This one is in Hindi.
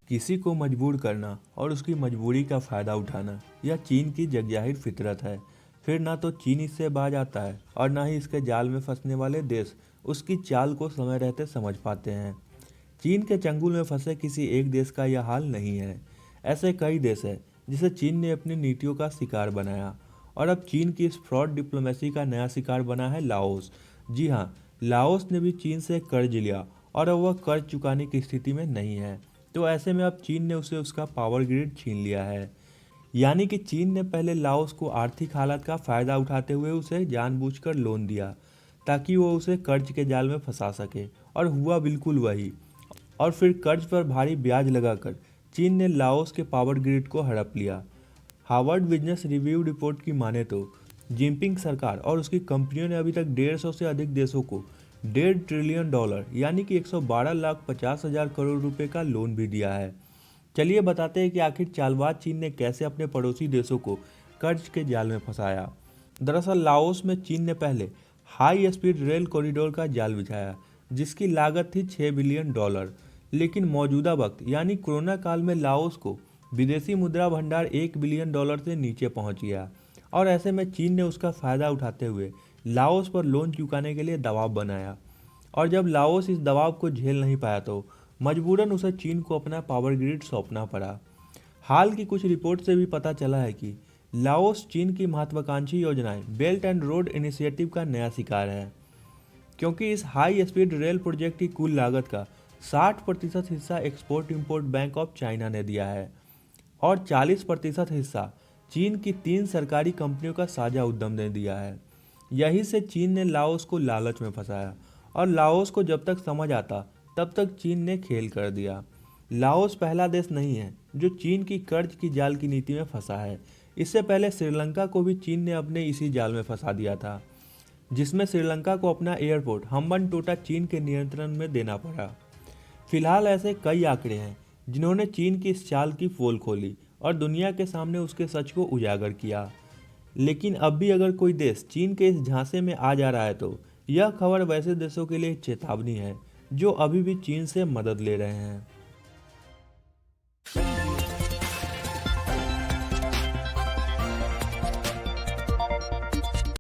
किसी को मजबूर करना और उसकी मजबूरी का फ़ायदा उठाना यह चीन की जगजाहिर फितरत है। फिर ना तो चीन इससे बाज आता है और ना ही इसके जाल में फंसने वाले देश उसकी चाल को समय रहते समझ पाते हैं। चीन के चंगुल में फंसे किसी एक देश का यह हाल नहीं है। ऐसे कई देश हैं जिसे चीन ने अपनी नीतियों का शिकार बनाया और अब चीन की इस फ्रॉड डिप्लोमेसी का नया शिकार बना है लाओस। जी हाँ, लाओस ने भी चीन से कर्ज लिया और अब वह कर्ज चुकाने की स्थिति में नहीं है। तो ऐसे में अब चीन ने उसे उसका पावर ग्रिड छीन लिया है। यानी कि चीन ने पहले लाओस को आर्थिक हालत का फायदा उठाते हुए उसे जानबूझकर लोन दिया ताकि वो उसे कर्ज के जाल में फंसा सके, और हुआ बिल्कुल वही। और फिर कर्ज पर भारी ब्याज लगाकर चीन ने लाओस के पावर ग्रिड को हड़प लिया। हार्वर्ड बिजनेस रिव्यू रिपोर्ट की माने तो जिनपिंग सरकार और उसकी कंपनियों ने अभी तक 150 से अधिक देशों को $1.5 ट्रिलियन यानी कि 112,50,000 करोड़ रुपए का लोन भी दिया है। चलिए बताते हैं कि आखिर चालबाज चीन ने कैसे अपने पड़ोसी देशों को कर्ज के जाल में फंसाया। दरअसल लाओस में चीन ने पहले हाई स्पीड रेल कॉरिडोर का जाल बिछाया जिसकी लागत थी $6 बिलियन। लेकिन मौजूदा वक्त यानी कोरोना काल में लाओस को विदेशी मुद्रा भंडार $1 बिलियन से नीचे पहुंच गया, और ऐसे में चीन ने उसका फायदा उठाते हुए लाओस पर लोन चुकाने के लिए दबाव बनाया। और जब लाओस इस दबाव को झेल नहीं पाया तो मजबूरन उसे चीन को अपना पावर ग्रिड सौंपना पड़ा। हाल की कुछ रिपोर्ट से भी पता चला है कि लाओस चीन की महत्वाकांक्षी योजनाएं बेल्ट एंड रोड इनिशिएटिव का नया शिकार है, क्योंकि इस हाई स्पीड रेल प्रोजेक्ट की कुल लागत का 60% हिस्सा export import bank of China ने दिया है और 40% हिस्सा चीन की 3 सरकारी कंपनियों का साझा उद्यम ने दिया है। यही से चीन ने लाओस को लालच में फंसाया और लाओस को जब तक समझ आता तब तक चीन ने खेल कर दिया। लाओस पहला देश नहीं है जो चीन की कर्ज की जाल की नीति में फंसा है। इससे पहले श्रीलंका को भी चीन ने अपने इसी जाल में फंसा दिया था, जिसमें श्रीलंका को अपना एयरपोर्ट हम्बनटोटा चीन के नियंत्रण में देना पड़ा। फिलहाल ऐसे कई आंकड़े हैं जिन्होंने चीन की इस चाल की पोल खोली और दुनिया के सामने उसके सच को उजागर किया। लेकिन अब भी अगर कोई देश चीन के इस झांसे में आ जा रहा है तो यह खबर वैसे देशों के लिए चेतावनी है जो अभी भी चीन से मदद ले रहे हैं।